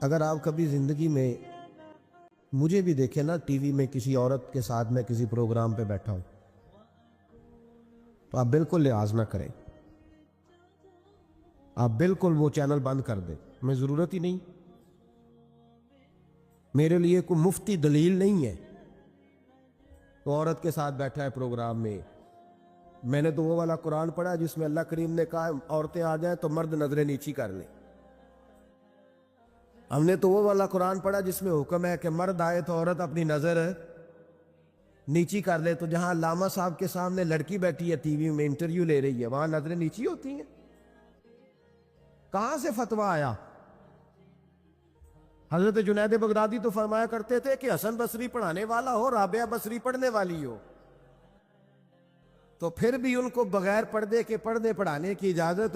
اگر آپ کبھی زندگی میں مجھے بھی دیکھیں نا ٹی وی میں کسی عورت کے ساتھ میں کسی پروگرام پہ بیٹھا ہوں تو آپ بالکل لحاظ نہ کریں، آپ بالکل وہ چینل بند کر دیں، ہمیں ضرورت ہی نہیں، میرے لیے کوئی مفتی دلیل نہیں ہے۔ تو عورت کے ساتھ بیٹھا ہے پروگرام میں نے تو وہ والا قرآن پڑھا جس میں اللہ کریم نے کہا عورتیں آ جائیں تو مرد نظریں نیچی کر لیں۔ ہم نے تو وہ والا قرآن پڑھا جس میں حکم ہے کہ مرد آئے تو عورت اپنی نظر نیچی کر لے۔ تو جہاں علامہ صاحب کے سامنے لڑکی بیٹھی ہے ٹی وی میں انٹرویو لے رہی ہے، وہاں نظریں نیچی ہوتی ہیں؟ کہاں سے فتویٰ آیا؟ حضرت جنید بغدادی تو فرمایا کرتے تھے کہ حسن بصری پڑھانے والا ہو، رابعہ بصری پڑھنے والی ہو، تو پھر بھی ان کو بغیر پردے کے پردے پڑھانے کی اجازت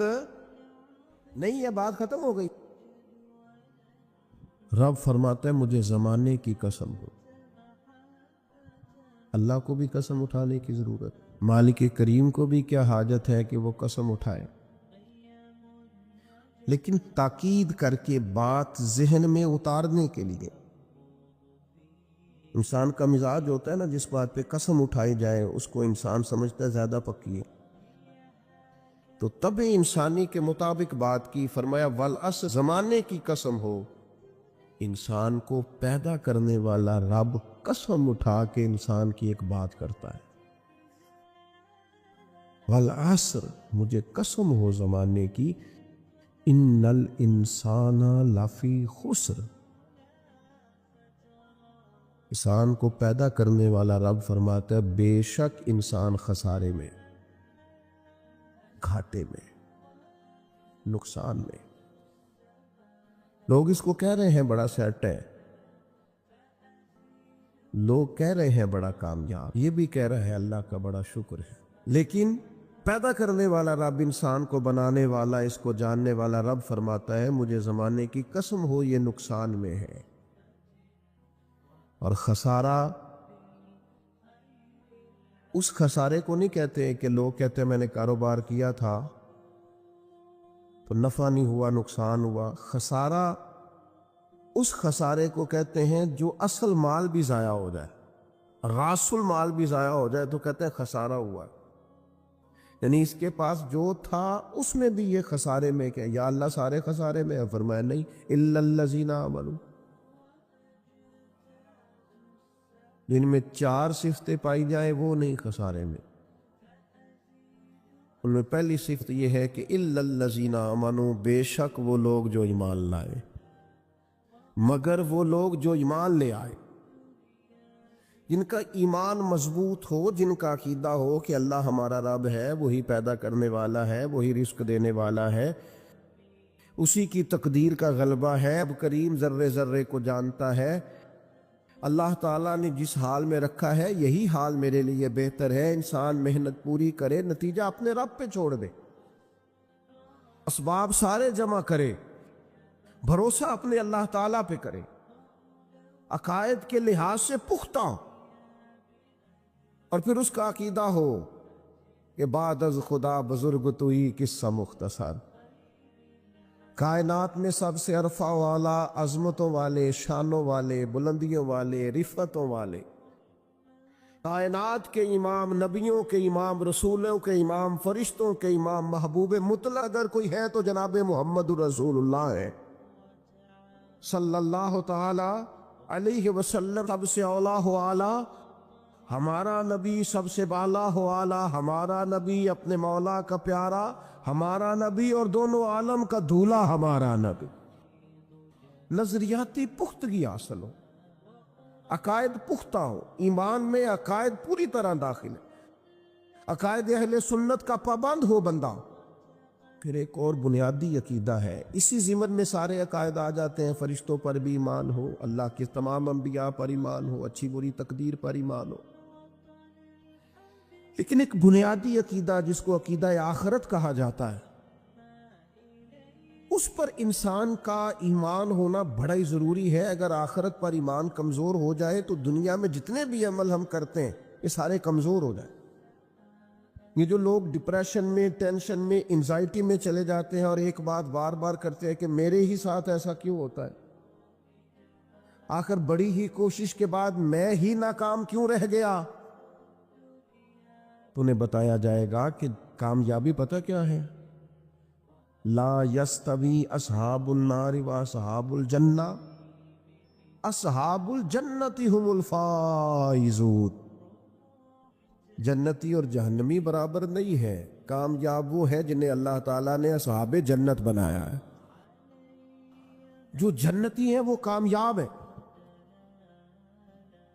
نہیں ہے، بات ختم ہو گئی۔ رب فرماتا ہے مجھے زمانے کی قسم ہو، اللہ کو بھی قسم اٹھانے کی ضرورت، مالک کریم کو بھی کیا حاجت ہے کہ وہ قسم اٹھائے، لیکن تاکید کر کے بات ذہن میں اتارنے کے لیے۔ انسان کا مزاج ہوتا ہے نا، جس بات پہ قسم اٹھائی جائے اس کو انسان سمجھتا ہے زیادہ پکی ہے، تو طبع انسانی کے مطابق بات کی۔ فرمایا والعصر، زمانے کی قسم ہو، انسان کو پیدا کرنے والا رب قسم اٹھا کے انسان کی ایک بات کرتا ہے، والعصر، مجھے قسم ہو زمانے کی، ان الانسان لفی خسر، انسان کو پیدا کرنے والا رب فرماتا ہے بے شک انسان خسارے میں، گھاٹے میں، نقصان میں۔ لوگ اس کو کہہ رہے ہیں بڑا سیٹ ہے، لوگ کہہ رہے ہیں بڑا کامیاب، یہ بھی کہہ رہے ہیں اللہ کا بڑا شکر ہے، لیکن پیدا کرنے والا رب، انسان کو بنانے والا، اس کو جاننے والا رب فرماتا ہے مجھے زمانے کی قسم ہو یہ نقصان میں ہے۔ اور خسارہ اس خسارے کو نہیں کہتے کہ لوگ کہتے ہیں میں نے کاروبار کیا تھا تو نفع نہیں ہوا، نقصان ہوا۔ خسارہ اس خسارے کو کہتے ہیں جو اصل مال بھی ضائع ہو جائے، غاص المال بھی ضائع ہو جائے تو کہتے ہیں خسارہ ہوا، یعنی اس کے پاس جو تھا اس میں بھی یہ خسارے میں کہ یا اللہ سارے خسارے میں ہے؟ فرمایا نہیں، الا الذین آمنوا، جن میں 4 صفتیں پائی جائیں وہ نہیں خسارے میں۔ ان میں پہلی صفت یہ ہے کہ الا الذین آمنوا، بے شک وہ لوگ جو ایمان لائے، مگر وہ لوگ جو ایمان لے آئے، جن کا ایمان مضبوط ہو، جن کا عقیدہ ہو کہ اللہ ہمارا رب ہے، وہی پیدا کرنے والا ہے، وہی رزق دینے والا ہے، اسی کی تقدیر کا غلبہ ہے، اب کریم ذرے ذرے کو جانتا ہے، اللہ تعالیٰ نے جس حال میں رکھا ہے یہی حال میرے لیے بہتر ہے۔ انسان محنت پوری کرے، نتیجہ اپنے رب پہ چھوڑ دے، اسباب سارے جمع کرے، بھروسہ اپنے اللہ تعالیٰ پہ کرے، عقائد کے لحاظ سے پختہ ہو، اور پھر اس کا عقیدہ ہو کہ بعد از خدا بزرگ توئی قصہ مختصر، کائنات میں سب سے عرفہ والا، عظمتوں والے، شانوں والے، بلندیوں والے، رفعتوں والے، کائنات کے امام، نبیوں کے امام، رسولوں کے امام، فرشتوں کے امام، محبوب مطلق اگر کوئی ہے تو جناب محمد رسول اللہ ہے صلی اللہ تعالی علیہ وسلم۔ سب سے اولا ہو اعلی ہمارا نبی، سب سے بالا ہو اعلی ہمارا نبی، اپنے مولا کا پیارا ہمارا نبی، اور دونوں عالم کا دھولا ہمارا نبی۔ نظریاتی پختگی حاصل ہو، عقائد پختہ ہو، ایمان میں عقائد پوری طرح داخل ہے، عقائد اہل سنت کا پابند ہو بندہ۔ پھر ایک اور بنیادی عقیدہ ہے، اسی ضمن میں سارے عقائد آ جاتے ہیں، فرشتوں پر بھی ایمان ہو، اللہ کے تمام انبیاء پر ایمان ہو، اچھی بری تقدیر پر ایمان ہو، لیکن ایک بنیادی عقیدہ جس کو عقیدہ آخرت کہا جاتا ہے، اس پر انسان کا ایمان ہونا بڑا ہی ضروری ہے۔ اگر آخرت پر ایمان کمزور ہو جائے تو دنیا میں جتنے بھی عمل ہم کرتے ہیں یہ سارے کمزور ہو جائیں۔ یہ جو لوگ ڈپریشن میں، ٹینشن میں، انزائٹی میں چلے جاتے ہیں اور ایک بات بار بار کرتے ہیں کہ میرے ہی ساتھ ایسا کیوں ہوتا ہے، آخر بڑی ہی کوشش کے بعد میں ہی ناکام کیوں رہ گیا؟ تو انہیں بتایا جائے گا کہ کامیابی پتہ کیا ہے؟ لا یستوی اصحاب النار و اصحاب الجنہ، اصحاب الجنت هم الفائزون۔ جنتی اور جہنمی برابر نہیں ہے، کامیاب وہ ہے جنہیں اللہ تعالیٰ نے اصحاب جنت بنایا ہے۔ جو جنتی ہیں وہ کامیاب ہے،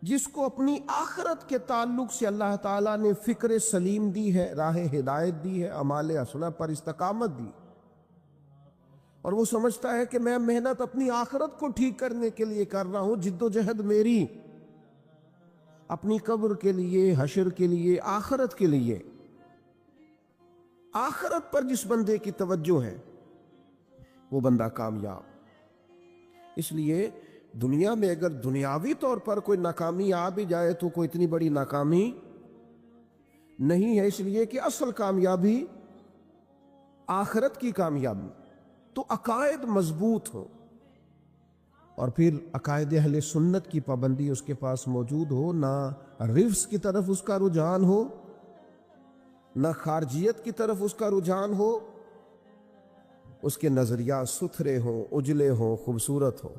جس کو اپنی آخرت کے تعلق سے اللہ تعالیٰ نے فکر سلیم دی ہے، راہ ہدایت دی ہے، اعمال حسنہ پر استقامت دی، اور وہ سمجھتا ہے کہ میں محنت اپنی آخرت کو ٹھیک کرنے کے لیے کر رہا ہوں، جد و جہد میری اپنی قبر کے لیے، حشر کے لیے، آخرت کے لیے۔ آخرت پر جس بندے کی توجہ ہے وہ بندہ کامیاب۔ اس لیے دنیا میں اگر دنیاوی طور پر کوئی ناکامی آ بھی جائے تو کوئی اتنی بڑی ناکامی نہیں ہے، اس لیے کہ اصل کامیابی آخرت کی کامیابی۔ تو عقائد مضبوط ہو، اور پھر عقائد اہل سنت کی پابندی اس کے پاس موجود ہو، نہ رفس کی طرف اس کا رجحان ہو، نہ خارجیت کی طرف اس کا رجحان ہو، اس کے نظریات ستھرے ہوں، اجلے ہوں، خوبصورت ہوں،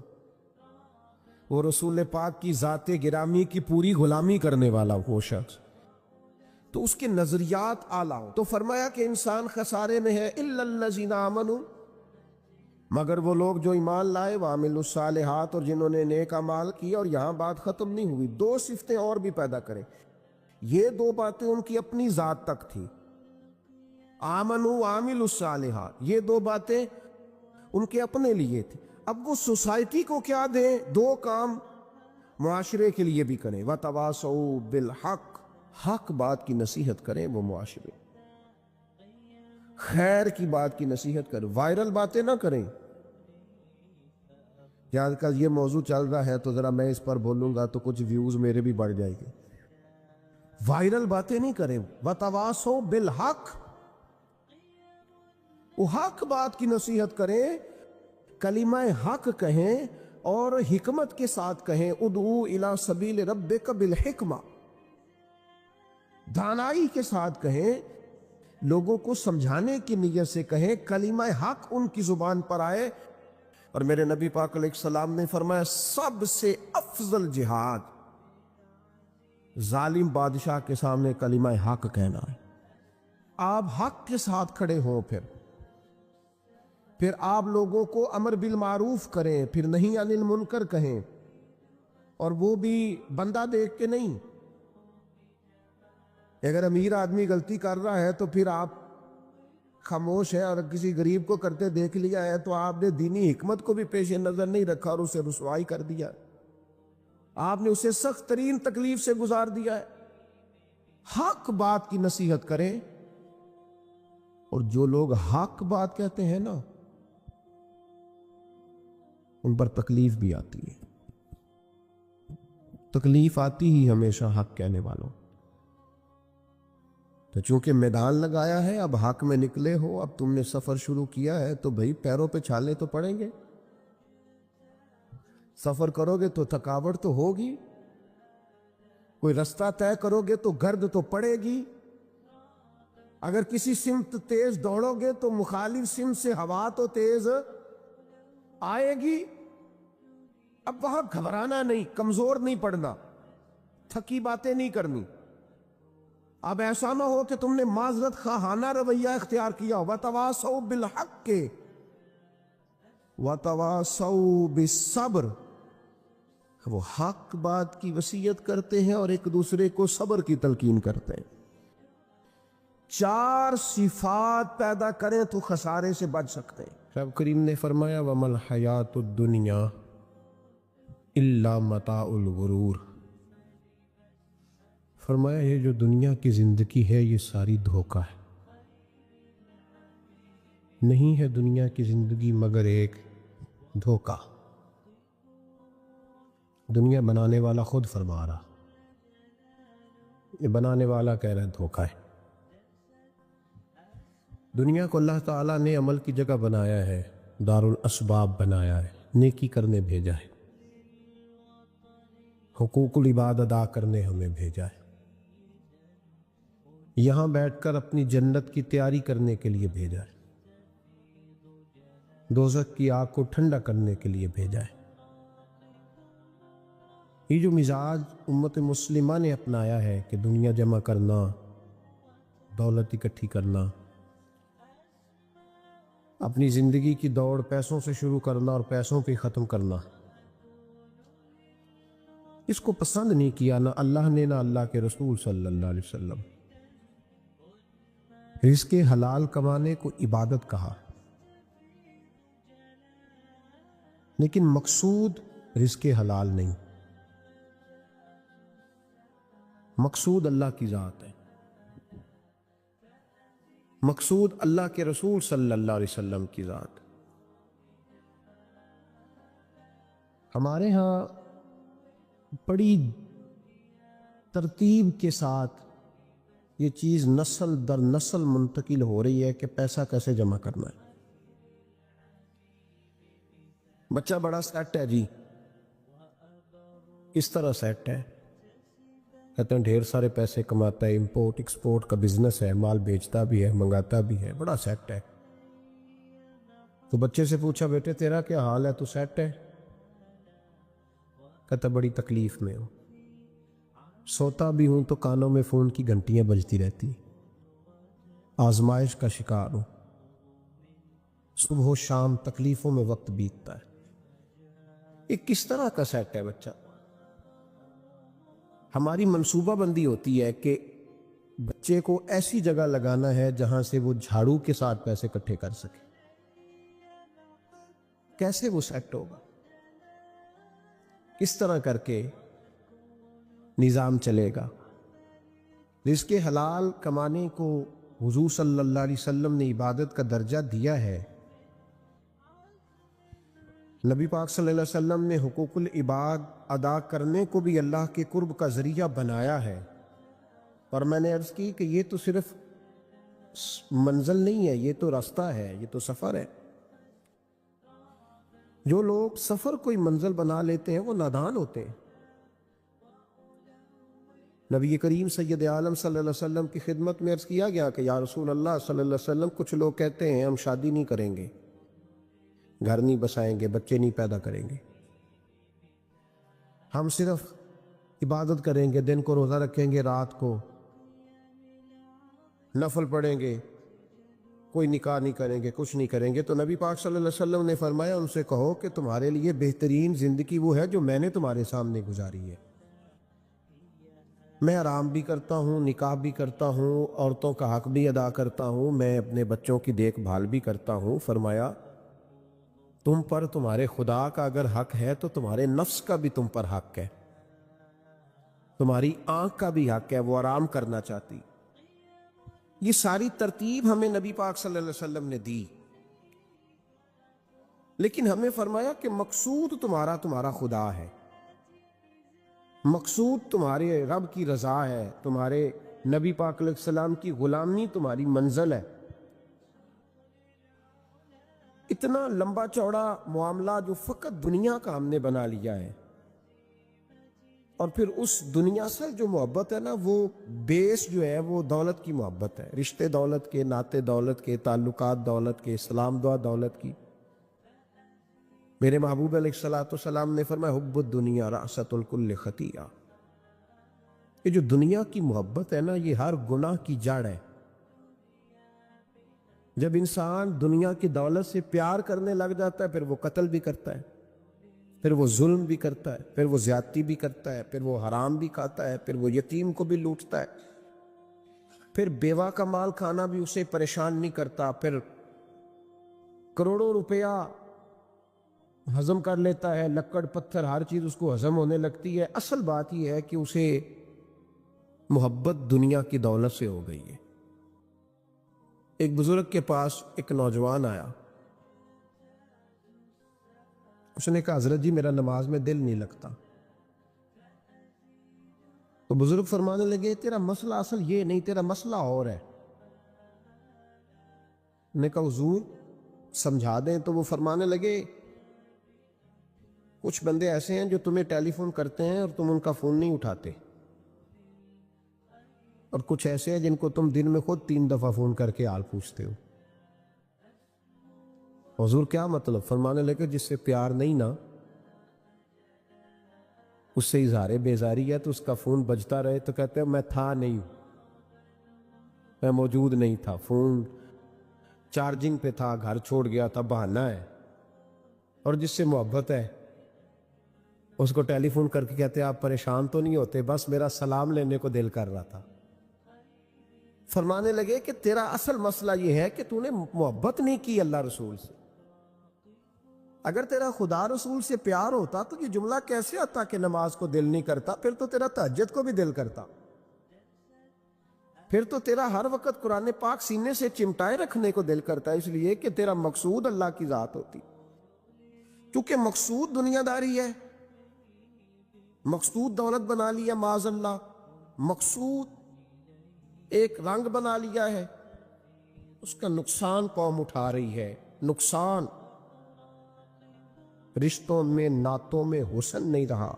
وہ رسول پاک کی ذات گرامی کی پوری غلامی کرنے والا ہو شخص، تو اس کے نظریات اعلیٰ ہوں۔ تو فرمایا کہ انسان خسارے میں ہے، الا الذین آمنوا، مگر وہ لوگ جو ایمان لائے، وعملوا الصالحات، اور جنہوں نے نیک اعمال کیا۔ اور یہاں بات ختم نہیں ہوئی، دو صفتیں اور بھی پیدا کریں۔ یہ دو باتیں ان کی اپنی ذات تک تھی، آمنوا وعملوا الصالحات، یہ دو باتیں ان کے اپنے لیے تھی۔ اب وہ سوسائٹی کو کیا دیں؟ دو کام معاشرے کے لیے بھی کریں، وتواصوا بالحق، حق بات کی نصیحت کریں وہ معاشرے، خیر کی بات کی نصیحت کریں، وائرل باتیں نہ کریں۔ آج کل یہ موضوع چل رہا ہے تو ذرا میں اس پر بولوں گا تو کچھ ویوز میرے بھی بڑھ جائے گے۔ وائرل باتیں نہیں کریں، وتواصوا بالحق، وہ حق بات کی نصیحت کریں، کلمہ حق کہیں اور حکمت کے ساتھ کہیں، ادعو الی سبیل ربک بالحکمہ، دانائی کے ساتھ کہیں، لوگوں کو سمجھانے کی نیت سے کہیں، کلمہ حق ان کی زبان پر آئے۔ اور میرے نبی پاک علیہ السلام نے فرمایا سب سے افضل جہاد ظالم بادشاہ کے سامنے کلمہ حق کہنا ہے۔ آپ حق کے ساتھ کھڑے ہوں، پھر آپ لوگوں کو امر بالمعروف کریں، پھر نہیں عن المنکر کہیں، اور وہ بھی بندہ دیکھ کے نہیں۔ اگر امیر آدمی غلطی کر رہا ہے تو پھر آپ خاموش ہیں، اور کسی غریب کو کرتے دیکھ لیا ہے تو آپ نے دینی حکمت کو بھی پیش نظر نہیں رکھا اور اسے رسوائی کر دیا، آپ نے اسے سخت ترین تکلیف سے گزار دیا ہے۔ حق بات کی نصیحت کریں، اور جو لوگ حق بات کہتے ہیں نا ان پر تکلیف بھی آتی ہے، تکلیف آتی ہی ہمیشہ حق کہنے والوں۔ تو چونکہ میدان لگایا ہے، اب حق میں نکلے ہو، اب تم نے سفر شروع کیا ہے تو بھئی پیروں پہ چھالے تو پڑیں گے، سفر کرو گے تو تھکاوٹ تو ہوگی، کوئی رستہ طے کرو گے تو گرد تو پڑے گی، اگر کسی سمت تیز دوڑو گے تو مخالف سمت سے ہوا تو تیز آئے گی۔ اب وہاں گھبرانا نہیں، کمزور نہیں پڑنا، تھکی باتیں نہیں کرنی۔ اب ایسا نہ ہو کہ تم نے معذرت خواہانہ رویہ اختیار کیا، وتواصوا بالحق وتواصوا بالصبر، وہ حق بات کی وصیت کرتے ہیں اور ایک دوسرے کو صبر کی تلقین کرتے ہیں۔ چار صفات پیدا کریں تو خسارے سے بچ سکتے ہیں۔ رب کریم نے فرمایا وَمَا الْحَيَاةُ الدُّنْيَا إِلَّا مَتَاعُ الْغُرُورِ، فرمایا یہ جو دنیا کی زندگی ہے یہ ساری دھوکہ ہے، نہیں ہے دنیا کی زندگی مگر ایک دھوکہ۔ دنیا بنانے والا خود فرما رہا، یہ بنانے والا کہہ رہا ہے دھوکہ ہے۔ دنیا کو اللہ تعالیٰ نے عمل کی جگہ بنایا ہے، دار الاسباب بنایا ہے، نیکی کرنے بھیجا ہے، حقوق العباد ادا کرنے ہمیں بھیجا ہے، یہاں بیٹھ کر اپنی جنت کی تیاری کرنے کے لیے بھیجا ہے، دوزخ کی آگ کو ٹھنڈا کرنے کے لیے بھیجا ہے۔ یہ جو مزاج امت مسلمہ نے اپنایا ہے کہ دنیا جمع کرنا، دولت اکٹھی کرنا، اپنی زندگی کی دوڑ پیسوں سے شروع کرنا اور پیسوں پہ ختم کرنا، اس کو پسند نہیں کیا نہ اللہ نے نہ اللہ کے رسول صلی اللہ علیہ وسلم۔ رزق حلال کمانے کو عبادت کہا، لیکن مقصود رزق حلال نہیں، مقصود اللہ کی ذات ہے، مقصود اللہ کے رسول صلی اللہ علیہ وسلم کی ذات۔ ہمارے ہاں بڑی ترتیب کے ساتھ یہ چیز نسل در نسل منتقل ہو رہی ہے کہ پیسہ کیسے جمع کرنا ہے۔ بچہ بڑا سیٹ ہے جی، اس طرح سیٹ ہے، کہتے ہیں ڈھیر سارے پیسے کماتا ہے، امپورٹ ایکسپورٹ کا بزنس ہے، مال بیچتا بھی ہے، منگاتا بھی ہے، بڑا سیٹ ہے۔ تو بچے سے پوچھا بیٹے تیرا کیا حال ہے، تو سیٹ ہے؟ کہتا بڑی تکلیف میں ہوں، سوتا بھی ہوں تو کانوں میں فون کی گھنٹیاں بجتی رہتی، آزمائش کا شکار ہوں، صبح و شام تکلیفوں میں وقت بیتتا ہے۔ یہ کس طرح کا سیٹ ہے بچہ؟ ہماری منصوبہ بندی ہوتی ہے کہ بچے کو ایسی جگہ لگانا ہے جہاں سے وہ جھاڑو کے ساتھ پیسے اکٹھے کر سکے۔ کیسے وہ سیٹ ہوگا؟ کس طرح کر کے نظام چلے گا؟ رزق حلال کمانے کو حضور صلی اللہ علیہ وسلم نے عبادت کا درجہ دیا ہے۔ نبی پاک صلی اللہ علیہ وسلم نے حقوق العباد ادا کرنے کو بھی اللہ کے قرب کا ذریعہ بنایا ہے، اور میں نے عرض کی کہ یہ تو صرف منزل نہیں ہے، یہ تو راستہ ہے، یہ تو سفر ہے۔ جو لوگ سفر کوئی منزل بنا لیتے ہیں وہ نادان ہوتے ہیں۔ نبی کریم سید عالم صلی اللہ علیہ وسلم کی خدمت میں عرض کیا گیا کہ یا رسول اللہ صلی اللہ علیہ وسلم، کچھ لوگ کہتے ہیں ہم شادی نہیں کریں گے، گھر نہیں بسائیں گے، بچے نہیں پیدا کریں گے، ہم صرف عبادت کریں گے، دن کو روزہ رکھیں گے، رات کو نفل پڑھیں گے، کوئی نکاح نہیں کریں گے، کچھ نہیں کریں گے۔ تو نبی پاک صلی اللہ علیہ وسلم نے فرمایا ان سے کہو کہ تمہارے لیے بہترین زندگی وہ ہے جو میں نے تمہارے سامنے گزاری ہے۔ میں آرام بھی کرتا ہوں، نکاح بھی کرتا ہوں، عورتوں کا حق بھی ادا کرتا ہوں، میں اپنے بچوں کی دیکھ بھال بھی کرتا ہوں۔ فرمایا تم پر تمہارے خدا کا اگر حق ہے تو تمہارے نفس کا بھی تم پر حق ہے، تمہاری آنکھ کا بھی حق ہے، وہ آرام کرنا چاہتی۔ یہ ساری ترتیب ہمیں نبی پاک صلی اللہ علیہ وسلم نے دی، لیکن ہمیں فرمایا کہ مقصود تمہارا خدا ہے، مقصود تمہارے رب کی رضا ہے، تمہارے نبی پاک علیہ السلام کی غلامی تمہاری منزل ہے۔ اتنا لمبا چوڑا معاملہ جو فقط دنیا کا ہم نے بنا لیا ہے، اور پھر اس دنیا سے جو محبت ہے نا، وہ بیس جو ہے وہ دولت کی محبت ہے، رشتے دولت کے، ناطے دولت کے، تعلقات دولت کے، اسلام دعا دولت کی۔ میرے محبوب علیہ السلام نے فرمایا حب الدنیا رأست الکل خطیئہ، یہ جو دنیا کی محبت ہے نا، یہ ہر گناہ کی جڑ ہے۔ جب انسان دنیا کی دولت سے پیار کرنے لگ جاتا ہے، پھر وہ قتل بھی کرتا ہے، پھر وہ ظلم بھی کرتا ہے، پھر وہ زیادتی بھی کرتا ہے، پھر وہ حرام بھی کھاتا ہے، پھر وہ یتیم کو بھی لوٹتا ہے، پھر بیوہ کا مال کھانا بھی اسے پریشان نہیں کرتا، پھر کروڑوں روپیہ ہضم کر لیتا ہے، لکڑ پتھر ہر چیز اس کو ہضم ہونے لگتی ہے۔ اصل بات یہ ہے کہ اسے محبت دنیا کی دولت سے ہو گئی ہے۔ ایک بزرگ کے پاس ایک نوجوان آیا، اس نے کہا حضرت جی میرا نماز میں دل نہیں لگتا۔ تو بزرگ فرمانے لگے تیرا مسئلہ اصل یہ نہیں، تیرا مسئلہ اور ہے۔ نے کہا حضور سمجھا دیں۔ تو وہ فرمانے لگے کچھ بندے ایسے ہیں جو تمہیں ٹیلی فون کرتے ہیں اور تم ان کا فون نہیں اٹھاتے، اور کچھ ایسے ہیں جن کو تم دن میں خود 3 دفعہ فون کر کے حال پوچھتے ہو۔ حضور کیا مطلب؟ فرمانے لگے جس سے پیار نہیں نا، اس سے اظہار بیزاری ہے تو اس کا فون بجتا رہے تو کہتے ہیں میں تھا نہیں، میں موجود نہیں تھا، فون چارجنگ پہ تھا، گھر چھوڑ گیا تھا، بہانہ ہے۔ اور جس سے محبت ہے اس کو ٹیلی فون کر کے کہتے ہیں آپ پریشان تو نہیں ہوتے؟ بس میرا سلام لینے کو دل کر رہا تھا۔ فرمانے لگے کہ تیرا اصل مسئلہ یہ ہے کہ تو نے محبت نہیں کی اللہ رسول سے۔ اگر تیرا خدا رسول سے پیار ہوتا تو یہ جملہ کیسے آتا کہ نماز کو دل نہیں کرتا؟ پھر تو تیرا تہجد کو بھی دل کرتا، پھر تو تیرا ہر وقت قرآن پاک سینے سے چمٹائے رکھنے کو دل کرتا، اس لیے کہ تیرا مقصود اللہ کی ذات ہوتی۔ کیونکہ مقصود دنیا داری ہے، مقصود دولت بنا لیا معاذ اللہ، مقصود ایک رنگ بنا لیا ہے، اس کا نقصان قوم اٹھا رہی ہے۔ نقصان رشتوں میں، نعتوں میں حسن نہیں رہا،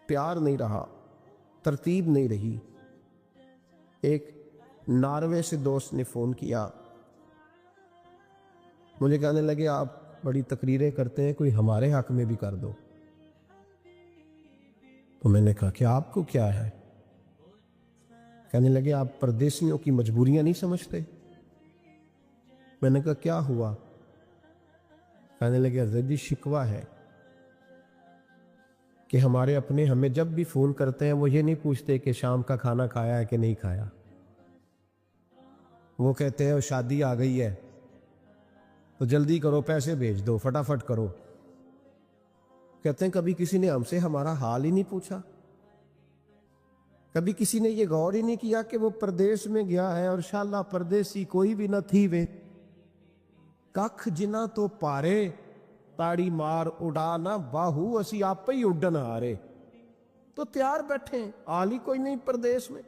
پیار نہیں رہا، ترتیب نہیں رہی۔ ایک ناروے سے دوست نے فون کیا، مجھے کہنے لگے آپ بڑی تقریریں کرتے ہیں، کوئی ہمارے حق میں بھی کر دو۔ تو میں نے کہا کہ آپ کو کیا ہے؟ کہنے لگے آپ پردیسیوں کی مجبوریاں نہیں سمجھتے۔ میں نے کہا کیا ہوا؟ کہنے لگے حضرت جی شکوہ ہے کہ ہمارے اپنے ہمیں جب بھی فون کرتے ہیں وہ یہ نہیں پوچھتے کہ شام کا کھانا کھایا ہے کہ نہیں کھایا، وہ کہتے ہیں شادی آ گئی ہے تو جلدی کرو، پیسے بھیج دو، فٹافٹ کرو۔ کہتے ہیں کبھی کسی نے ہم سے ہمارا حال ہی نہیں پوچھا، کبھی کسی نے یہ غور ہی نہیں کیا کہ وہ پردیس میں گیا ہے، اور انشاءاللہ پردیسی کوئی بھی نہ تھی وے ککھ جنا تو پارے تاڑی مار اڑانا باہو اسی آپ ہی اڈن ہارے۔ تو تیار بیٹھے ہیں، حال ہی کوئی نہیں پردیس میں۔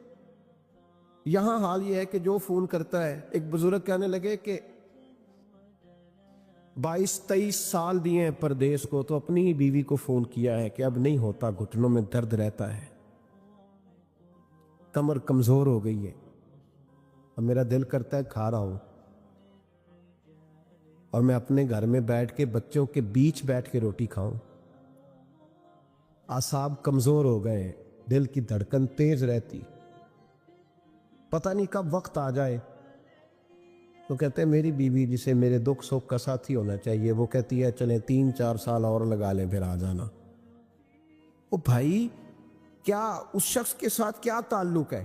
یہاں حال یہ ہے کہ جو فون کرتا ہے، ایک بزرگ کہنے لگے کہ 22-23 سال دیے ہیں پردیس کو، تو اپنی ہی بیوی کو فون کیا ہے کہ اب نہیں ہوتا، گھٹنوں میں درد رہتا ہے، کمر کمزور ہو گئی ہے، اب میرا دل کرتا ہے کھا رہا ہوں، اور میں اپنے گھر میں بیٹھ کے بچوں کے بیچ بیٹھ کے روٹی کھاؤں۔ اعصاب کمزور ہو گئے ہیں، دل کی دھڑکن تیز رہتی، پتہ نہیں کب وقت آ جائے۔ تو کہتے ہیں میری بیوی جسے میرے دکھ سکھ کا ساتھی ہونا چاہیے، وہ کہتی ہے چلیں 3-4 سال اور لگا لیں پھر آ جانا۔ او بھائی، کیا اس شخص کے ساتھ کیا تعلق ہے؟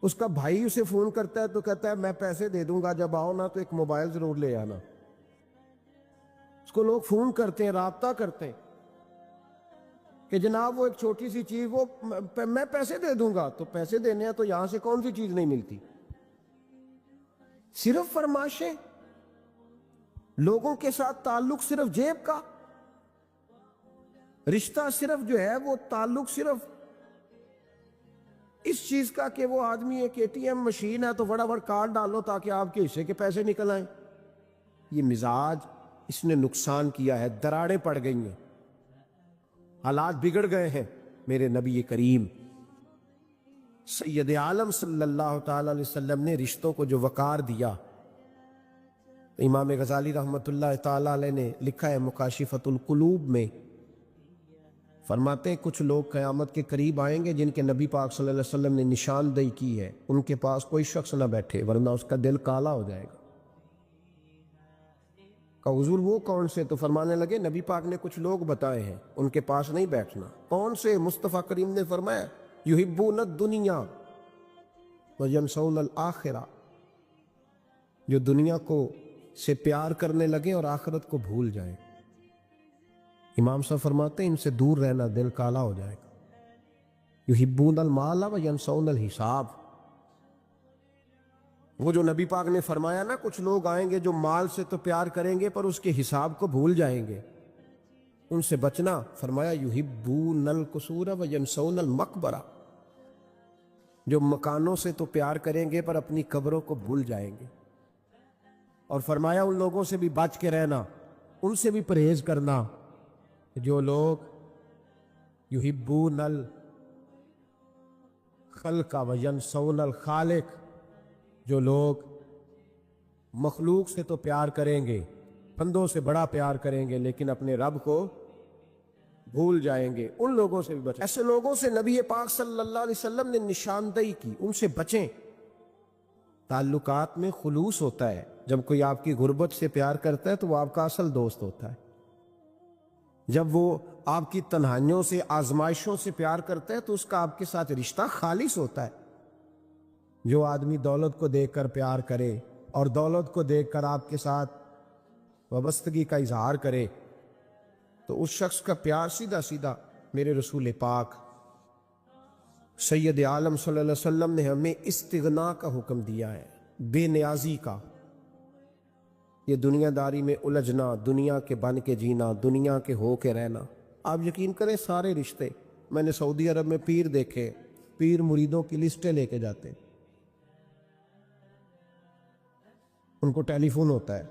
اس کا بھائی اسے فون کرتا ہے تو کہتا ہے میں پیسے دے دوں گا، جب آؤ نا تو ایک موبائل ضرور لے آنا۔ اس کو لوگ فون کرتے ہیں، رابطہ کرتے ہیں کہ جناب وہ ایک چھوٹی سی چیز، وہ میں پیسے دے دوں گا، تو پیسے دینے ہیں تو یہاں سے کون سی چیز نہیں ملتی؟ صرف فرمائشیں، لوگوں کے ساتھ تعلق صرف جیب کا، رشتہ صرف جو ہے وہ تعلق صرف اس چیز کا کہ وہ آدمی ایک ATM مشین ہے تو فٹافٹ کارڈ ڈالو تاکہ آپ کے حصے کے پیسے نکل آئیں۔ یہ مزاج اس نے نقصان کیا ہے، دراڑیں پڑ گئی ہیں، حالات بگڑ گئے ہیں۔ میرے نبی کریم سید عالم صلی اللہ تعالی علیہ وسلم نے رشتوں کو جو وقار دیا، امام غزالی رحمۃ اللہ تعالی علیہ نے لکھا ہے مکاشفۃ القلوب میں، فرماتے ہیں کچھ لوگ قیامت کے قریب آئیں گے جن کے نبی پاک صلی اللہ علیہ وسلم نے نشاندہی کی ہے، ان کے پاس کوئی شخص نہ بیٹھے ورنہ اس کا دل کالا ہو جائے گا۔ کہا حضور وہ کون سے؟ تو فرمانے لگے نبی پاک نے کچھ لوگ بتائے ہیں، ان کے پاس نہیں بیٹھنا۔ کون سے؟ مصطفیٰ کریم نے فرمایا یحبون الدنیا وینسون الآخرہ، جو دنیا کو سے پیار کرنے لگے اور آخرت کو بھول جائیں۔ امام صاحب فرماتے ہیں ان سے دور رہنا، دل کالا ہو جائے گا۔ یحبون المال وینسون الحساب، وہ جو نبی پاک نے فرمایا نا کچھ لوگ آئیں گے جو مال سے تو پیار کریں گے پر اس کے حساب کو بھول جائیں گے، ان سے بچنا۔ فرمایا یحبون القصور وینسون المقبرہ، جو مکانوں سے تو پیار کریں گے پر اپنی قبروں کو بھول جائیں گے۔ اور فرمایا ان لوگوں سے بھی بچ کے رہنا، ان سے بھی پرہیز کرنا جو لوگ یحبون الخلق وینسون الخالق، جو لوگ مخلوق سے تو پیار کریں گے، بندوں سے بڑا پیار کریں گے، لیکن اپنے رب کو بھول جائیں گے، ان لوگوں سے بھی بچیں۔ ایسے لوگوں سے نبی پاک صلی اللہ علیہ وسلم نے نشاندہی کی، ان سے بچیں۔ تعلقات میں خلوص ہوتا ہے، جب کوئی آپ کی غربت سے پیار کرتا ہے تو وہ آپ کا اصل دوست ہوتا ہے، جب وہ آپ کی تنہائیوں سے آزمائشوں سے پیار کرتا ہے تو اس کا آپ کے ساتھ رشتہ خالص ہوتا ہے۔ جو آدمی دولت کو دیکھ کر پیار کرے اور دولت کو دیکھ کر آپ کے ساتھ وابستگی کا اظہار کرے تو اس شخص کا پیار سیدھا سیدھا میرے رسول پاک سید عالم صلی اللہ علیہ وسلم نے ہمیں استغنا کا حکم دیا ہے، بے نیازی کا۔ یہ دنیا داری میں الجھنا، دنیا کے بن کے جینا، دنیا کے ہو کے رہنا، آپ یقین کریں سارے رشتے، میں نے سعودی عرب میں پیر دیکھے، پیر مریدوں کی لسٹیں لے کے جاتے، ان کو ٹیلی فون ہوتا ہے،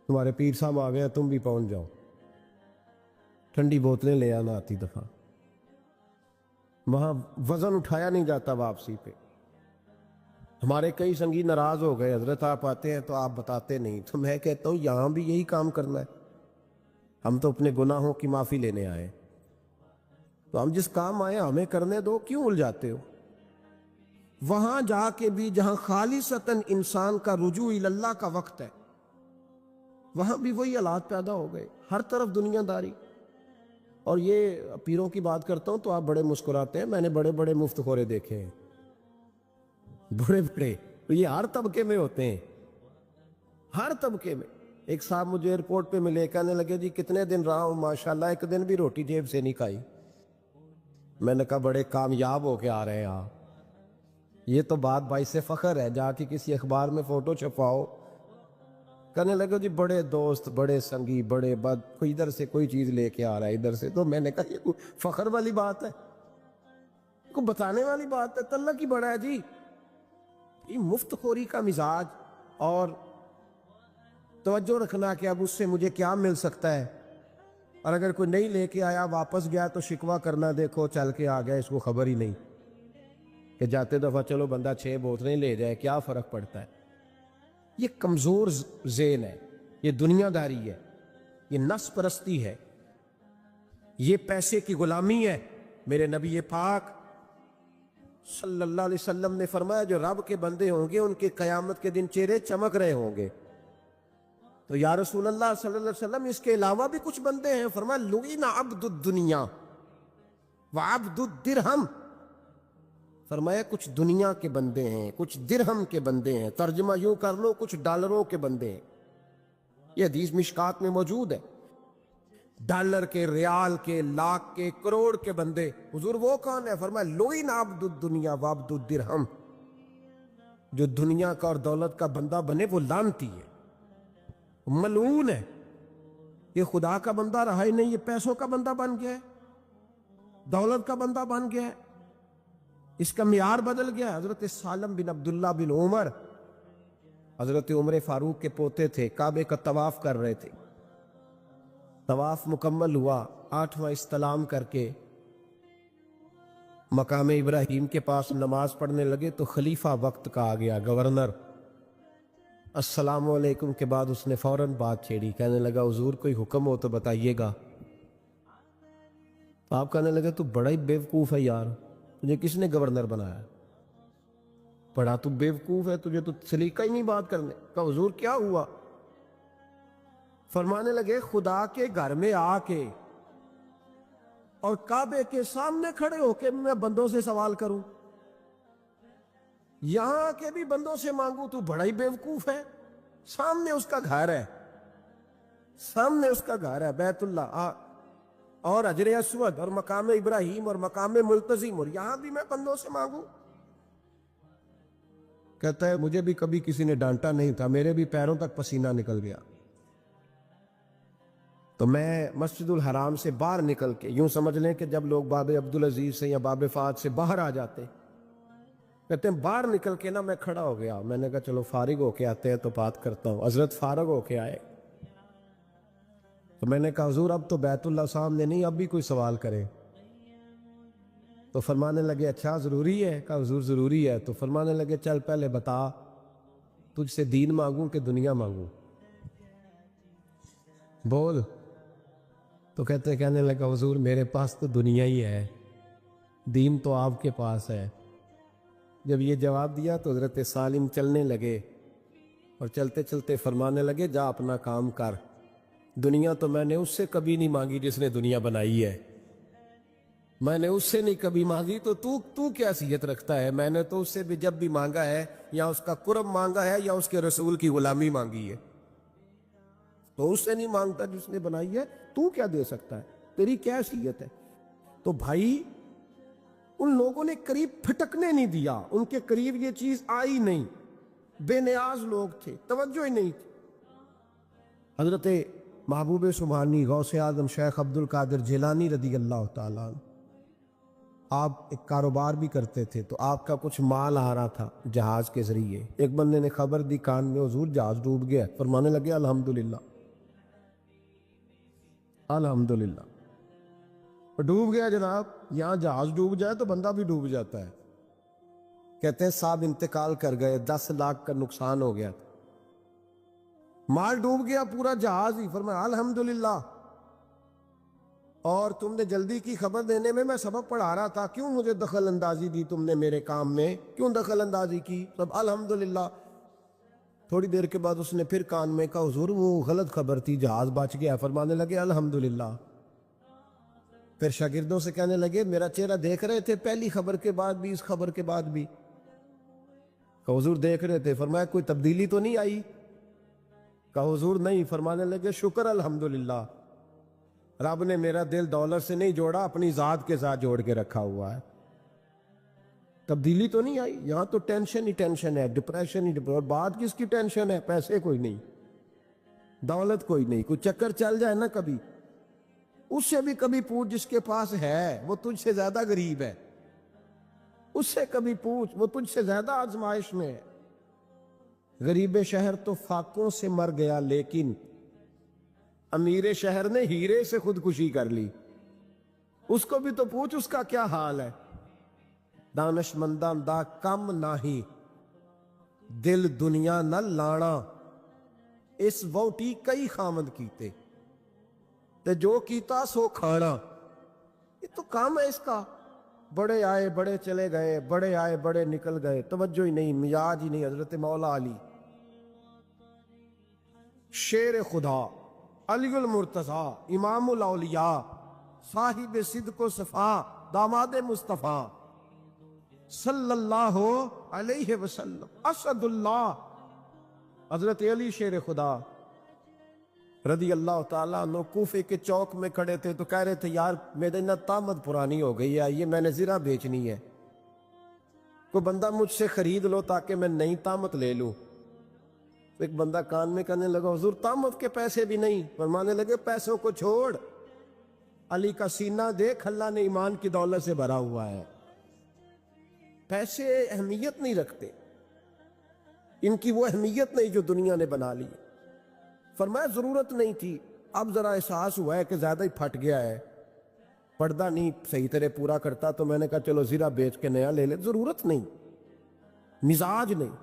تمہارے پیر صاحب آ گئے، تم بھی پہنچ جاؤ، ٹھنڈی بوتلیں لے آنا آتی دفعہ، وہاں وزن اٹھایا نہیں جاتا واپسی پہ۔ ہمارے کئی سنگی ناراض ہو گئے، حضرت آپ آتے ہیں تو آپ بتاتے نہیں، تو میں کہتا ہوں یہاں بھی یہی کام کرنا ہے، ہم تو اپنے گناہوں کی معافی لینے آئے، تو ہم جس کام آئے ہمیں کرنے دو، کیوں الجھاتے ہو؟ وہاں جا کے بھی جہاں خالصتاً انسان کا رجوع اللہ کا وقت ہے، وہاں بھی وہی حالات پیدا ہو گئے، ہر طرف دنیا داری۔ اور یہ پیروں کی بات کرتا ہوں تو آپ بڑے مسکراتے ہیں، میں نے بڑے بڑے مفت خورے دیکھے ہیں، بڑے بڑے، تو یہ ہر طبقے میں ہوتے ہیں، ہر طبقے میں۔ ایک صاحب مجھے ایئرپورٹ پہ ملے، کہنے لگے جی کتنے دن رہا ہوں، ماشاءاللہ ایک دن بھی روٹی جیب سے نہیں کھائی۔ میں نے کہا بڑے کامیاب ہو کے آ رہے ہیں آپ، یہ تو بات باعث فخر ہے، جا کے کسی اخبار میں فوٹو چھپاؤ۔ کہنے لگے جی بڑے دوست، بڑے سنگی، بڑے بد، کوئی ادھر سے کوئی چیز لے کے آ رہا ہے ادھر سے، تو میں نے کہا یہ کوئی فخر والی بات ہے، کوئی بتانے والی بات ہے؟ اللہ کی بڑا ہے جی، یہ مفت خوری کا مزاج، اور توجہ رکھنا کہ اب اس سے مجھے کیا مل سکتا ہے، اور اگر کوئی نہیں لے کے آیا واپس گیا تو شکوہ کرنا، دیکھو چل کے آ گیا، اس کو خبر ہی نہیں کہ جاتے دفعہ چلو بندہ 6 بوتلیں لے جائے، کیا فرق پڑتا ہے؟ یہ کمزور ذہن ہے، یہ دنیا داری ہے، یہ نفس پرستی ہے، یہ پیسے کی غلامی ہے۔ میرے نبی پاک صلی اللہ علیہ وسلم نے فرمایا جو رب کے بندے ہوں گے ان کے قیامت کے دن چہرے چمک رہے ہوں گے۔ تو یا رسول اللہ صلی اللہ علیہ وسلم اس کے علاوہ بھی کچھ بندے ہیں؟ فرمایا لعن عبد الدنیا وعبد الدرہم، فرمایا کچھ دنیا کے بندے ہیں، کچھ درہم کے بندے ہیں، ترجمہ یوں کر لو کچھ ڈالروں کے بندے ہیں۔ یہ حدیث مشکات میں موجود ہے، ڈالر کے، ریال کے، لاکھ کے، کروڑ کے بندے۔ حضور وہ کون ہے؟ فرمایا لعن عبد الدنیا وعبد الدرہم، جو دنیا کا اور دولت کا بندہ بنے وہ لعنتی ہے، ملعون ہے۔ یہ خدا کا بندہ رہا ہی نہیں، یہ پیسوں کا بندہ بن گیا ہے، دولت کا بندہ بن گیا ہے، اس کا معیار بدل گیا۔ حضرت سالم بن عبداللہ بن عمر، حضرت عمر فاروق کے پوتے تھے، کعبے کا طواف کر رہے تھے، طواف مکمل ہوا، 8واں استلام کر کے مقام ابراہیم کے پاس نماز پڑھنے لگے تو خلیفہ وقت کا آ گیا، گورنر۔ السلام علیکم کے بعد اس نے فوراً بات چھیڑی، کہنے لگا حضور کوئی حکم ہو تو بتائیے گا۔ تو آپ کہنے لگے تو بڑا ہی بیوقوف ہے یار، تجھے کس نے گورنر بنایا؟ بڑا تو بیوقوف ہے، تجھے تو سلیقہ ہی نہیں بات کرنے کا۔ حضور کیا ہوا؟ فرمانے لگے خدا کے گھر میں آ کے اور کعبے کے سامنے کھڑے ہو کے میں بندوں سے سوال کروں، یہاں کے بھی بندوں سے مانگوں، تو بڑا ہی بیوقوف ہے۔ سامنے اس کا گھر ہے، سامنے اس کا گھر ہے بیت اللہ اور حجر اسود اور مقام ابراہیم اور مقام ملتزم، اور یہاں بھی میں بندوں سے مانگوں؟ کہتا ہے مجھے بھی کبھی کسی نے ڈانٹا نہیں تھا، میرے بھی پیروں تک پسینہ نکل گیا، تو میں مسجد الحرام سے باہر نکل کے، یوں سمجھ لیں کہ جب لوگ باب عبدالعزیز سے یا باب فہد سے باہر آ جاتے، کہتے ہیں باہر نکل کے نا میں کھڑا ہو گیا، میں نے کہا چلو فارغ ہو کے آتے ہیں تو بات کرتا ہوں۔ حضرت فارغ ہو کے آئے، تو میں نے کہا حضور اب تو بیت اللہ سامنے نہیں، اب بھی کوئی سوال کرے؟ تو فرمانے لگے اچھا ضروری ہے؟ کہا حضور ضروری ہے۔ تو فرمانے لگے چل پہلے بتا تجھ سے دین مانگوں کہ دنیا مانگوں، بول۔ تو کہنے لگا حضور میرے پاس تو دنیا ہی ہے، دین تو آپ کے پاس ہے۔ جب یہ جواب دیا تو حضرت سالم چلنے لگے اور چلتے چلتے فرمانے لگے جا اپنا کام کر، دنیا تو میں نے اس سے کبھی نہیں مانگی جس نے دنیا بنائی ہے، میں نے اس سے نہیں کبھی مانگی، تو کیا حیثیت رکھتا ہے؟ میں نے تو اس سے بھی جب بھی مانگا ہے یا اس کا قرب مانگا ہے یا اس کے رسول کی غلامی مانگی ہے، تو اس سے نہیں مانگتا جس نے بنائی ہے، تو کیا دے سکتا ہے؟ تیری کیا حیثیت ہے؟ تو بھائی ان لوگوں نے قریب پھٹکنے نہیں دیا، ان کے قریب یہ چیز آئی نہیں، بے نیاز لوگ تھے، توجہ ہی نہیں تھی۔ حضرت محبوب سبحانی غوث اعظم شیخ عبد القادر جیلانی رضی اللہ تعالیٰ عنہ، آپ ایک کاروبار بھی کرتے تھے، تو آپ کا کچھ مال آ رہا تھا جہاز کے ذریعے، ایک بندے نے خبر دی کان میں حضور جہاز ڈوب گیا، فرمانے لگے الحمدللہ الحمدللہ، ڈوب گیا جناب، یہاں جہاز ڈوب جائے تو بندہ بھی ڈوب جاتا ہے۔ کہتے ہیں صاحب انتقال کر گئے، 10 لاکھ کا نقصان ہو گیا تھا، مال ڈوب گیا پورا جہاز ہی، فرمایا الحمدللہ، اور تم نے جلدی کی خبر دینے میں سبق پڑھا رہا تھا، کیوں مجھے دخل اندازی دی تم نے میرے کام میں، کیوں دخل اندازی کی؟ سب الحمدللہ۔ تھوڑی دیر کے بعد اس نے پھر کان میں کہا حضور وہ غلط خبر تھی، جہاز بچ گیا، فرمانے لگے الحمدللہ۔ پھر شاگردوں سے کہنے لگے میرا چہرہ دیکھ رہے تھے پہلی خبر کے بعد بھی، اس خبر کے بعد بھی؟ کہا حضور دیکھ رہے تھے۔ فرمایا کوئی تبدیلی تو نہیں آئی؟ کہا حضور نہیں۔ فرمانے لگے شکر الحمدللہ، رب نے میرا دل دولت سے نہیں جوڑا، اپنی ذات کے ساتھ جوڑ کے رکھا ہوا ہے، تبدیلی تو نہیں آئی۔ یہاں تو ٹینشن ہی ٹینشن ہے، ڈپریشن ہی ڈپریشن، اور بات کس کی ٹینشن ہے؟ پیسے کوئی نہیں، دولت کوئی نہیں، کوئی چکر چل جائے نا کبھی، اس سے بھی کبھی پوچھ جس کے پاس ہے، وہ تجھ سے زیادہ غریب ہے، اس سے کبھی پوچھ، وہ تجھ سے زیادہ آزمائش میں ہے۔ غریب شہر تو فاقوں سے مر گیا، لیکن امیر شہر نے ہیرے سے خودکشی کر لی، اس کو بھی تو پوچھ اس کا کیا حال ہے۔ دانش مندان دا کم ناہی، دل دنیا نہ لانا، اس ووٹی کئی خامد کیتے، تے جو کیتا سو کھانا۔ یہ تو کام ہے اس کا، بڑے آئے بڑے چلے گئے، بڑے آئے بڑے نکل گئے، توجہ ہی نہیں، مزاج ہی نہیں۔ حضرت مولا علی شیر خدا، علی المرتضی، امام الاولیاء، صاحب صدق و صفا، داماد مصطفیٰ صلی اللہ علیہ وسلم، اسد اللہ، حضرت علی شیر خدا رضی اللہ تعالیٰ عنہ کوفے کے چوک میں کھڑے تھے، تو کہہ رہے تھے یار میرے نا طامت پرانی ہو گئی ہے، یہ میں نے زرہ بیچنی ہے، کوئی بندہ مجھ سے خرید لو تاکہ میں نئی طامت لے لوں۔ تو ایک بندہ کان میں کہنے لگا حضور طامت کے پیسے بھی نہیں؟ فرمانے لگے پیسوں کو چھوڑ، علی کا سینہ دیکھ، اللہ نے ایمان کی دولت سے بھرا ہوا ہے، پیسے اہمیت نہیں رکھتے، ان کی وہ اہمیت نہیں جو دنیا نے بنا لی۔ فرمایا ضرورت نہیں تھی، اب ذرا احساس ہوا ہے کہ زیادہ ہی پھٹ گیا ہے، پردہ نہیں صحیح طرح پورا کرتا، تو میں نے کہا چلو زرہ بیچ کے نیا لے لے۔ ضرورت نہیں، مزاج نہیں،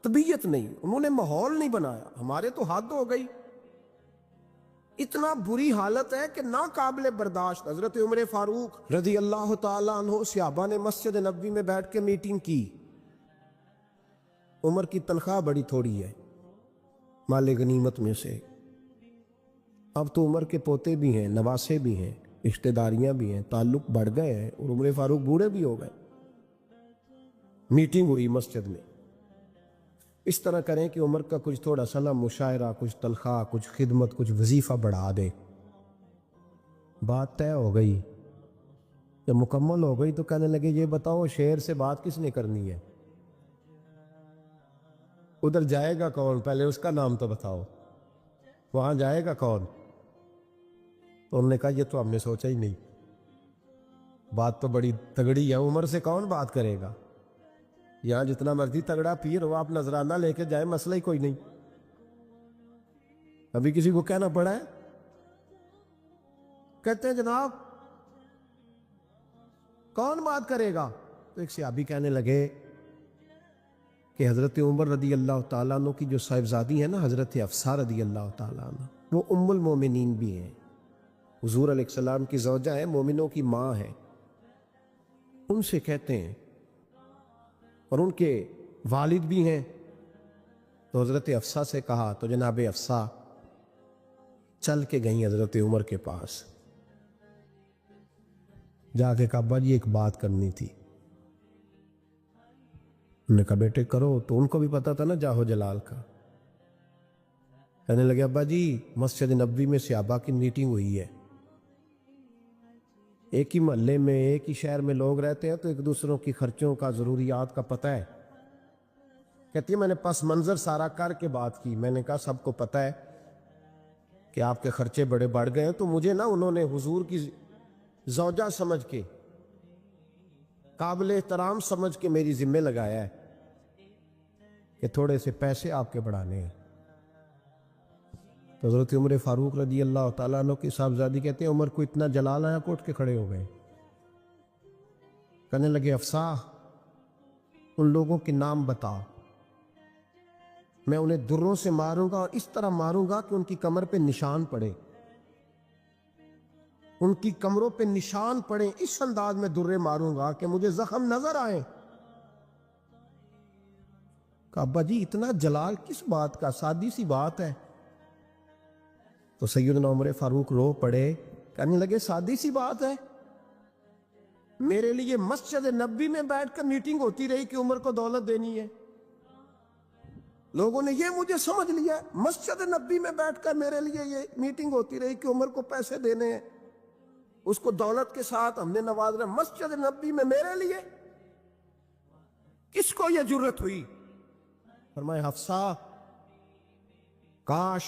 طبیعت نہیں، انہوں نے ماحول نہیں بنایا، ہمارے تو حد ہو گئی، اتنا بری حالت ہے کہ ناقابل برداشت۔ حضرت عمر فاروق رضی اللہ تعالیٰ عنہ صحابہ نے مسجد نبوی میں بیٹھ کے میٹنگ کی، عمر کی تنخواہ بڑی تھوڑی ہے مال غنیمت میں سے، اب تو عمر کے پوتے بھی ہیں، نواسے بھی ہیں، رشتہ داریاں بھی ہیں، تعلق بڑھ گئے ہیں، اور عمر فاروق بوڑھے بھی ہو گئے۔ میٹنگ ہوئی مسجد میں، اس طرح کریں کہ عمر کا کچھ تھوڑا سا نا مشاعرہ، کچھ تنخواہ، کچھ خدمت، کچھ وظیفہ بڑھا دے۔ بات طے ہو گئی، جب مکمل ہو گئی تو کہنے لگے یہ بتاؤ شیر سے بات کس نے کرنی ہے؟ ادھر جائے گا کون؟ پہلے اس کا نام تو بتاؤ، وہاں جائے گا کون؟ تو انہوں نے کہا یہ تو ہم نے سوچا ہی نہیں، بات تو بڑی تگڑی ہے، عمر سے کون بات کرے گا؟ یہاں جتنا مرضی تگڑا پیر ہو، آپ نذرانہ لے کے جائے، مسئلہ ہی کوئی نہیں۔ ابھی کسی کو کہنا پڑا ہے کہتے ہیں جناب کون بات کرے گا؟ تو ایک صحابی کہنے لگے کہ حضرت عمر رضی اللہ تعالیٰ عنہ کی جو صاحبزادی ہے نا حضرت حفصہ رضی اللہ تعالیٰ عنہ، وہ ام المومنین بھی ہیں، حضور علیہ السلام کی زوجہ ہے، مومنوں کی ماں ہے، ان سے کہتے ہیں، اور ان کے والد بھی ہیں۔ تو حضرت حفصہ سے کہا تو جناب حفصہ چل کے گئیں حضرت عمر کے پاس، جا کے کہا ابا جی ایک بات کرنی تھی۔ انہوں نے کہا بیٹے کرو، تو ان کو بھی پتا تھا نا جاہو جلال کا۔ کہنے لگے ابا جی مسجد نبوی میں صحابہ کی میٹنگ ہوئی ہے، ایک ہی محلے میں ایک ہی شہر میں لوگ رہتے ہیں تو ایک دوسروں کی خرچوں کا ضروریات کا پتہ ہے۔ کہتی ہے میں نے پس منظر سارا کر کے بات کی، میں نے کہا سب کو پتہ ہے کہ آپ کے خرچے بڑے بڑھ گئے ہیں، تو مجھے نا انہوں نے حضور کی زوجہ سمجھ کے قابل احترام سمجھ کے میری ذمہ لگایا ہے کہ تھوڑے سے پیسے آپ کے بڑھانے ہیں۔ تو حضرت عمر فاروق رضی اللہ تعالیٰ عنہ کی صاحبزادی کہتے ہیں عمر کو اتنا جلال آیا کہ اٹھ کے کھڑے ہو گئے، کہنے لگے حفصہ ان لوگوں کے نام بتا، میں انہیں دروں سے ماروں گا اور اس طرح ماروں گا کہ ان کی کمر پہ نشان پڑے، ان کی کمروں پہ نشان پڑے، اس انداز میں درے ماروں گا کہ مجھے زخم نظر آئے۔ کہا ابا جی اتنا جلال کس بات کا، سادی سی بات ہے۔ تو سیدنا عمر فاروق رو پڑے، کہنے لگے سادی سی بات ہے، میرے لیے مسجد نبوی میں بیٹھ کر میٹنگ ہوتی رہی کہ عمر کو دولت دینی ہے، لوگوں نے یہ مجھے سمجھ لیا، مسجد نبوی میں بیٹھ کر میرے لیے یہ میٹنگ ہوتی رہی کہ عمر کو پیسے دینے ہیں، اس کو دولت کے ساتھ ہم نے نواز رہا، مسجد نبوی میں میرے لیے، کس کو یہ جرت ہوئی؟ فرمایا حفصہ کاش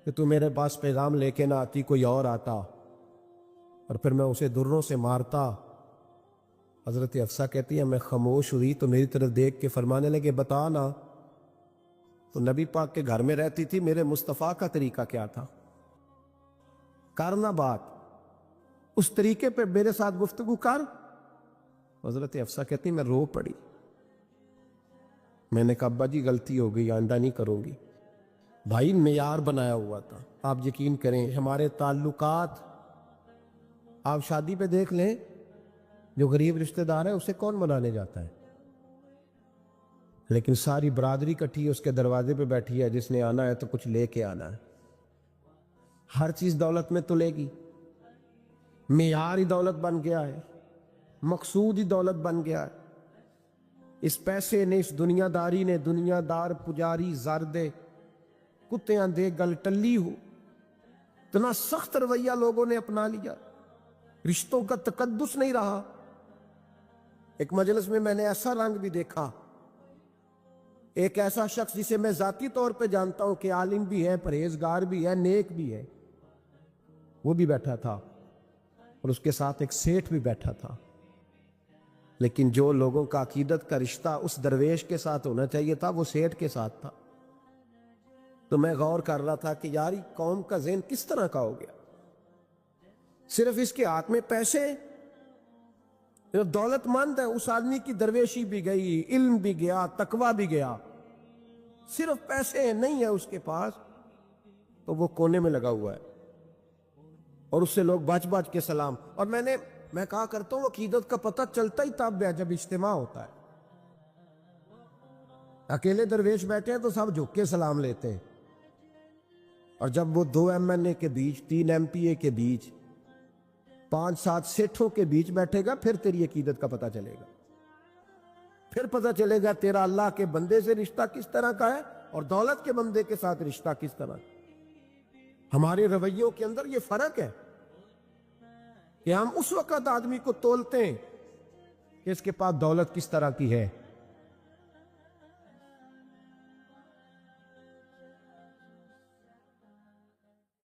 کہ تو میرے پاس پیغام لے کے نہ آتی، کوئی اور آتا اور پھر میں اسے دروں سے مارتا۔ حضرت حفصہ کہتی ہے میں خاموش ہوئی تو میری طرف دیکھ کے فرمانے لگے بتا نا، تو نبی پاک کے گھر میں رہتی تھی، میرے مصطفیٰ کا طریقہ کیا تھا، کرنا بات اس طریقے پہ میرے ساتھ گفتگو کر۔ حضرت حفصہ کہتی میں رو پڑی، میں نے کہا ابا جی غلطی ہو گئی، آئندہ نہیں کروں گی۔ بھائی معیار بنایا ہوا تھا، آپ یقین کریں ہمارے تعلقات، آپ شادی پہ دیکھ لیں جو غریب رشتہ دار ہے اسے کون منانے جاتا ہے، لیکن ساری برادری کٹھی اس کے دروازے پہ بیٹھی ہے، جس نے آنا ہے تو کچھ لے کے آنا ہے، ہر چیز دولت میں تلے گی، معیار ہی دولت بن گیا ہے، مقصود ہی دولت بن گیا ہے۔ اس پیسے نے، اس دنیا داری نے، دنیا دار پجاری زردے کتیاں دے گل ٹلی ہو، اتنا سخت رویہ لوگوں نے اپنا لیا، رشتوں کا تقدس نہیں رہا۔ ایک مجلس میں میں نے ایسا رنگ بھی دیکھا، ایک ایسا شخص جسے میں ذاتی طور پہ جانتا ہوں کہ عالم بھی ہے، پرہیزگار بھی ہے، نیک بھی ہے، وہ بھی بیٹھا تھا اور اس کے ساتھ ایک سیٹھ بھی بیٹھا تھا، لیکن جو لوگوں کا عقیدت کا رشتہ اس درویش کے ساتھ ہونا چاہیے تھا وہ سیٹھ کے ساتھ تھا۔ تو میں غور کر رہا تھا کہ یار قوم کا ذہن کس طرح کا ہو گیا، صرف اس کے ہاتھ میں پیسے، دولت مند ہے، اس آدمی کی درویشی بھی گئی، علم بھی گیا، تقوی بھی گیا، صرف پیسے نہیں ہے اس کے پاس تو وہ کونے میں لگا ہوا ہے اور اس سے لوگ بچ بچ کے سلام۔ اور میں کہا کرتا ہوں عقیدت کا پتہ چلتا ہی تب ہے جب اجتماع ہوتا ہے، اکیلے درویش بیٹھے ہیں تو سب جھک کے سلام لیتے ہیں، اور جب وہ 2 MNA کے بیچ، 3 MPA کے بیچ، 5-7 سیٹھوں کے بیچ بیٹھے گا پھر تیری عقیدت کا پتہ چلے گا، پھر پتہ چلے گا تیرا اللہ کے بندے سے رشتہ کس طرح کا ہے اور دولت کے بندے کے ساتھ رشتہ کس طرح کا۔ ہمارے رویوں کے اندر یہ فرق ہے کہ ہم اس وقت آدمی کو تولتے ہیں کہ اس کے پاس دولت کس طرح کی ہے،